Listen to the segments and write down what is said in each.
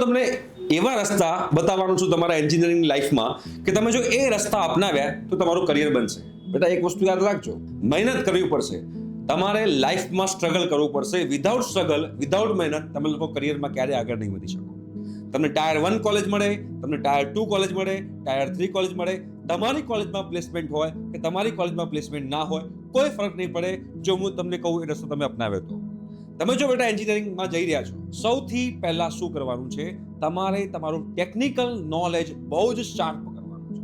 તમને એવા રસ્તા બતાવવાનું છું તમારા એન્જિનિયરિંગ લાઈફમાં કે તમે જો એ રસ્તા અપનાવ્યા તો તમારું કરિયર બનશે. બેટા એક વસ્તુ યાદ રાખજો, મહેનત કરવી પડશે. તમારે લાઈફમાં સ્ટ્રગલ કરવું પડશે. વિધાઉટ સ્ટ્રગલ, વિધાઉટ મહેનત તમે લોકો કરિયરમાં ક્યારે આગળ નહીં વધી શકો. તમને ટાયર 1 કોલેજ મળે, તમને ટાયર 2 કોલેજ મળે, ટાયર 3 કોલેજ મળે, તમારી કોલેજમાં પ્લેસમેન્ટ હોય કે તમારી કોલેજમાં પ્લેસમેન્ટ ના હોય, કોઈ ફરક નહીં પડે જો હું તમને કહું એ રસ્તો તમે અપનાવ્યો તો. તમે જો બેટા એન્જિનિયરિંગમાં જઈ રહ્યા છો, સૌથી પહેલા શું કરવાનું છે, તમારે તમારું ટેકનિકલ નોલેજ બહુ જ શાર્પ કરવાનું છે.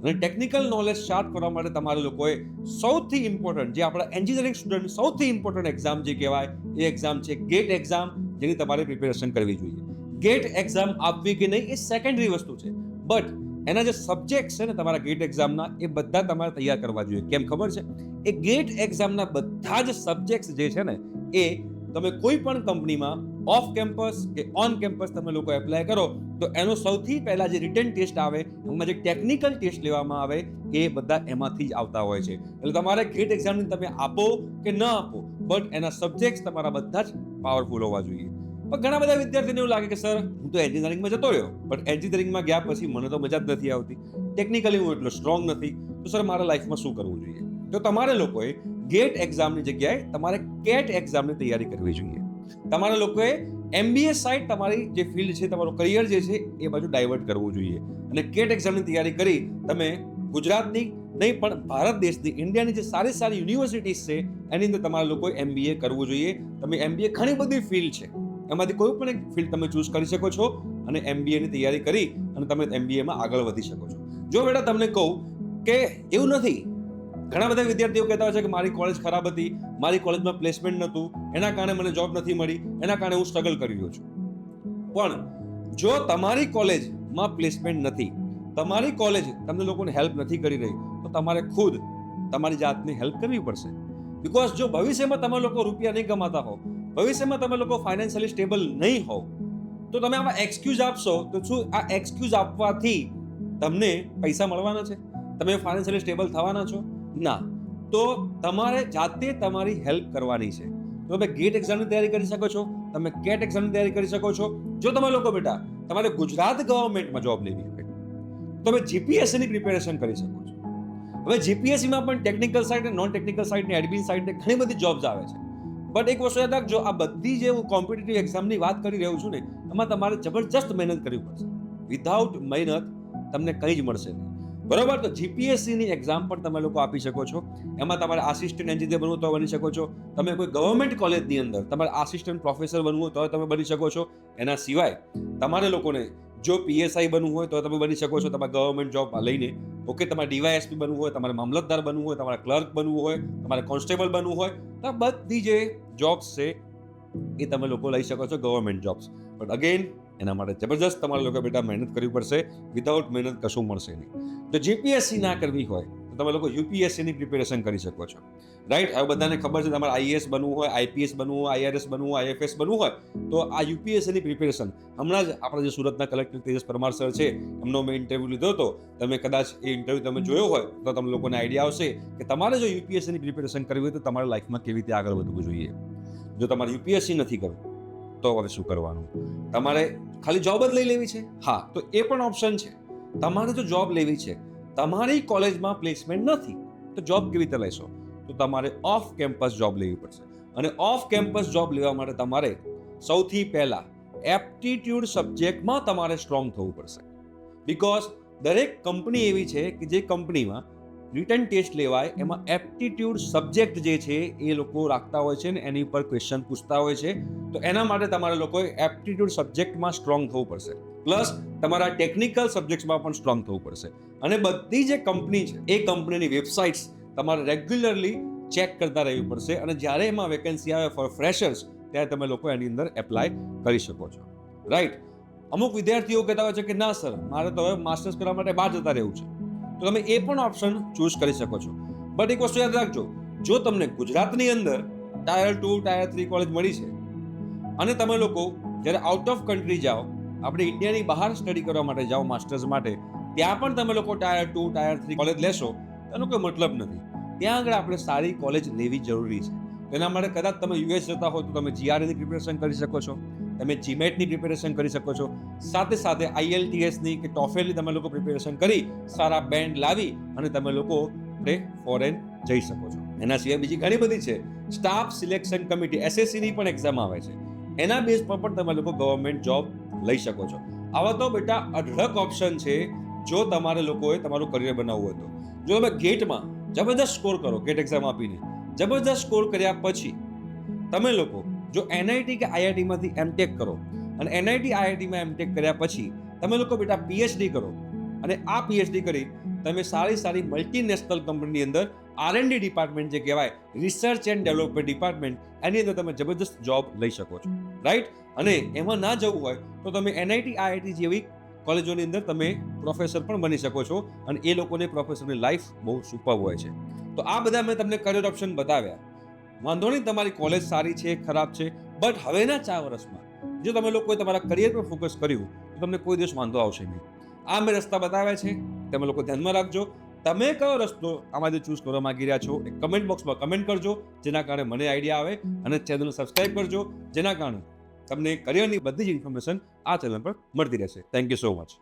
અને ટેકનિકલ નોલેજ શાર્પ કરવા માટે તમારે લોકોએ સૌથી ઇમ્પોર્ટન્ટ, જે આપણા એન્જિનિયરિંગ સ્ટુડન્ટ સૌથી ઇમ્પોર્ટન્ટ એક્ઝામ જે કહેવાય એ એક્ઝામ છે ગેટ એક્ઝામ, જેની તમારે પ્રિપેરેશન કરવી જોઈએ. ગેટ એક્ઝામ આપવી કે નહીં એ સેકન્ડરી વસ્તુ છે, બટ એના જે સબ્જેક્ટ છે ને તમારા ગેટ એક્ઝામના એ બધા તમારે તૈયાર કરવા જોઈએ. કેમ ખબર છે? એ ગેટ એક્ઝામના બધા જ સબ્જેક્ટ જે છે ને એ તમે કોઈ પણ કંપનીમાં ઓફ કેમ્પસ કે ઓન કેમ્પસ તમે લોકો એપ્લાય કરો તો એનો સૌથી પહેલા જે રિટન ટેસ્ટ આવે, એમાં જે ટેકનિકલ ટેસ્ટ લેવામાં આવે એ બધા એમાંથી જ આવતા હોય છે. એટલે તમારે ગેટ એક્ઝામની તમે આપો કે ન આપો, બટ એના સબ્જેક્ટ તમારા બધા જ પાવરફુલ હોવા જોઈએ. પણ ઘણા બધા વિદ્યાર્થીઓને એવું લાગે કે સર હું તો એન્જિનિયરિંગમાં જતો રહ્યો, બટ એન્જિનિયરિંગમાં ગયા પછી મને તો મજા જ નથી આવતી, ટેકનિકલી હું એટલો સ્ટ્રોંગ નથી, તો સર મારા લાઈફમાં શું કરવું જોઈએ? તો તમારે લોકોએ ગેટ એક્ઝામની જગ્યાએ તમારે કેટ એક્ઝામની તૈયારી કરવી જોઈએ. તમારે લોકોએ MBA સાઇડ તમારી જે ફિલ્ડ છે, તમારું કરિયર જે છે એ બાજુ ડાયવર્ટ કરવું જોઈએ. અને કેટ એક્ઝામની તૈયારી કરી તમે ગુજરાતની નહીં પણ ભારત દેશની, ઇન્ડિયાની જે સારી સારી યુનિવર્સિટીઝ છે એની અંદર તમારા લોકોએ MBA કરવું જોઈએ. તમે MBA ઘણી બધી ફિલ્ડ છે, એમાંથી કોઈ પણ એક ફિલ્ડ તમે ચૂઝ કરી શકો છો અને MBA ની તૈયારી કરી અને તમે MBA માં આગળ વધી શકો છો. જો બેટા તમને કહું કે એવું નથી, ઘણા બધા વિદ્યાર્થીઓ કહેતા હોય છે કે મારી કોલેજ ખરાબ હતી, મારી કોલેજમાં પ્લેસમેન્ટ નહોતું, એના કારણે મને જોબ નથી મળી, એના કારણે હું સ્ટ્રગલ કરી રહ્યો છું. પણ જો તમારી કોલેજમાં પ્લેસમેન્ટ નથી, તમારી કોલેજ તમને લોકોને હેલ્પ નથી કરી રહી, તો તમારે ખુદ તમારી જાતને હેલ્પ કરવી પડશે. બીકોઝ જો ભવિષ્યમાં તમે લોકો રૂપિયા નહીં કમાતા હો, ભવિષ્યમાં તમે લોકો ફાઇનાન્શિયલી સ્ટેબલ નહીં હોવ, તો તમે આમાં એક્સક્યુઝ આપશો તો શું આ એક્સક્યુઝ આપવાથી તમને પૈસા મળવાના છે? તમે ફાઇનાન્શિયલી સ્ટેબલ થવાના છો? ના. તો તમારે જાતે તમારી હેલ્પ કરવાની છે. તો તમે ગેટ એક્ઝામની તૈયારી કરી શકો છો, તમે કેટ એક્ઝામની તૈયારી કરી શકો છો. જો તમે લોકો બેટા તમારે ગુજરાત ગવર્મેન્ટમાં જોબ લેવી હોય તો તમે GPSC ની પ્રિપેરેશન કરી શકો છો. હવે GPSC માં પણ technical side, non technical side ને એડમિન સાઇડ ને ઘણી બધી જોબ્સ આવે છે. બટ એક વસ્તુ યાદ રાખજો, આ બધી જે હું કોમ્પિટિટિવ એક્ઝામની વાત કરી રહ્યો છું ને, એમાં તમારે જબરજસ્ત મહેનત કરવી પડશે. વિધાઉટ મહેનત તમને કંઈ જ મળશે નહીં. બરોબર? તો GPSC ની એક્ઝામ પણ તમે લોકો આપી શકો છો. એમાં તમારે આસિસ્ટન્ટ એન્જિનિયર બનવું તો બની શકો છો. તમે કોઈ ગવર્મેન્ટ કોલેજની અંદર તમારે આસિસ્ટન્ટ પ્રોફેસર બનવું તો તમે બની શકો છો. એના સિવાય તમારે લોકોને જો PSI બનવું હોય તો તમે બની શકો છો, તમારે ગવર્મેન્ટ જોબ લઈને. ઓકે, તમારે DYSP બનવું હોય, તમારે મામલતદાર બનવું હોય, તમારે ક્લર્ક બનવું હોય, તમારે કોન્સ્ટેબલ બનવું હોય, તો બધી જે જોબ્સ છે એ તમે લોકો લઈ શકો છો, ગવર્મેન્ટ જોબ્સ. બટ અગેન એના માટે જબરજસ્ત તમારે લોકો બેટા મહેનત કરવી પડશે. વિધાઉટ મહેનત કશું મળશે નહીં. તો GPSC ના કરવી હોય તો તમે લોકો UPSC ની પ્રિપેરેશન કરી શકો છો. રાઈટ? હવે બધાને ખબર છે તમારે IAS બનવું હોય, IPS બનવું હોય, IRS બનવું હોય, IFS બનવું હોય તો આ UPSC ની પ્રિપેરેશન હમણાં જ આપણા જે સુરતના કલેક્ટર તેજસ પરમાર સર છે એમનો મેં ઇન્ટરવ્યૂ લીધો હતો. તમે કદાચ એ ઇન્ટરવ્યૂ તમે જોયો હોય તો તમને લોકોને આઈડિયા આવશે કે તમારે જો UPSC ની પ્રિપેરેશન કરવી હોય તો તમારા લાઈફમાં કેવી રીતે આગળ વધવું જોઈએ. જો તમારે UPSC નથી કરવું તો હવે શું કરવાનું? તમારે ખાલી જોબ જ લઈ લેવી છે? હા, તો એ પણ ઓપ્શન છે. તમારે જો જોબ લેવી છે, તમારી કોલેજમાં પ્લેસમેન્ટ નથી, તો જોબ કેવી રીતે લેશો? તો તમારે ઓફ કેમ્પસ જોબ લેવી પડશે. અને ઓફ કેમ્પસ જોબ લેવા માટે તમારે સૌથી પહેલા એપ્ટિટ્યુડ સબ્જેક્ટમાં તમારે સ્ટ્રોંગ થવું પડશે. બીકોઝ દરેક કંપની એવી છે કે જે કંપનીમાં રિટન ટેસ્ટ લેવાય એમાં એપ્ટિટ્યુડ સબ્જેક્ટ જે છે એ લોકો રાખતા હોય છે ને એની ઉપર ક્વેશ્ચન પૂછતા હોય છે. તો એના માટે તમારે લોકોએ એપ્ટિટ્યુડ સબ્જેક્ટમાં સ્ટ્રોંગ થવું પડશે, પ્લસ તમારા ટેકનિકલ સબ્જેક્ટ્સમાં પણ સ્ટ્રોંગ થવું પડશે. અને બધી જે કંપની છે એ કંપનીની વેબસાઇટ્સ તમારે રેગ્યુલરલી ચેક કરતા રહેવી પડશે. અને જ્યારે એમાં વેકેન્સી આવે ફોર ફ્રેશર્સ ત્યારે તમે લોકો એની અંદર એપ્લાય કરી શકો છો. રાઈટ? અમુક વિદ્યાર્થીઓ કહેતા હોય છે કે ના સર મારે તો હવે માસ્ટર્સ કરવા માટે બહાર જતા રહેવું છે, તો તમે એ પણ ઓપ્શન ચૂઝ કરી શકો છો. બટ એક વસ્તુ યાદ રાખજો, જો તમને ગુજરાતની અંદર ટાયર 2, ટાયર 3 કોલેજ મળી છે અને તમે લોકો જ્યારે આઉટ ઓફ કન્ટ્રી જાઓ, આપણે ઇન્ડિયાની બહાર સ્ટડી કરવા માટે જાઓ માસ્ટર્સ માટે, ત્યાં પણ તમે લોકો ટાયર 2, ટાયર 3 કોલેજ લેશો એનો કોઈ મતલબ નથી. ત્યાં આગળ આપણે સારી કોલેજ લેવી જરૂરી છે. તેના માટે કદાચ તમે US જતા હો તો તમે GRE ની પ્રિપેરેશન કરી શકો છો, તમે જીમેટની પ્રિપેરેશન કરી શકો છો, સાથે સાથે IELTSની કે ટોફેલની તમે લોકો પ્રિપેરેશન કરી સારા બેન્ડ લાવી અને તમે લોકો ફોરેન જઈ શકો છો. એના સિવાય બીજી ઘણી બધી છે. સ્ટાફ સિલેક્શન કમિટી SSCની પણ એક્ઝામ આવે છે, એના બેઝ પર પણ તમે લોકો ગવર્મેન્ટ જોબ લઈ શકો છો. આવા તો બેટા અઢળક ઓપ્શન છે જો તમારે લોકોએ તમારું કરિયર બનાવવું હોય તો. જો તમે ગેટમાં જબરદસ્ત સ્કોર કરો, ગેટ એક્ઝામ આપીને જબરદસ્ત સ્કોર કર્યા પછી તમે લોકો જો NIT કે IITમાંથી MTech કરો અને NIT IITમાં MTech કર્યા પછી તમે લોકો બેટા PhD કરો અને આ PhD કરી તમે સારી મલ્ટીનેશનલ કંપનીની અંદર R&D ડિપાર્ટમેન્ટ જે કહેવાય, રિસર્ચ એન્ડ ડેવલપમેન્ટ ડિપાર્ટમેન્ટ, એની અંદર તમે જબરદસ્ત જોબ લઈ શકો છો, રાઈટ. અને એમાં ના જવું હોય તો તમે NIT IIT જેવી કોલેજોની અંદર તમે પ્રોફેસર પણ બની શકો છો અને એ લોકોની પ્રોફેસરની લાઈફ બહુ સુપર હોય છે. તો આ બધા મેં તમને કરિયર ઓપ્શન બતાવ્યા. વાંધો નહીં તમારી કોલેજ સારી છે ખરાબ છે, બટ હવેના 4 વર્ષમાં જો તમે લોકોએ તમારા કરિયર પર ફોકસ કર્યું તો તમને કોઈ દિવસ વાંધો આવશે નહીં. આ મેં રસ્તા બતાવ્યા છે, તમે લોકો ધ્યાનમાં રાખજો. તમે કયો રસ્તો આમાંથી ચૂઝ કરવા માંગી રહ્યા છો એ કમેન્ટ બોક્સમાં કમેન્ટ કરજો, જેના કારણે મને આઈડિયા આવે, અને ચેનલ સબસ્ક્રાઇબ કરજો, જેના કારણે તમને કરિયરની બધી જ ઇન્ફોર્મેશન આ ચેનલ પર મળતી રહેશે. Thank you so much.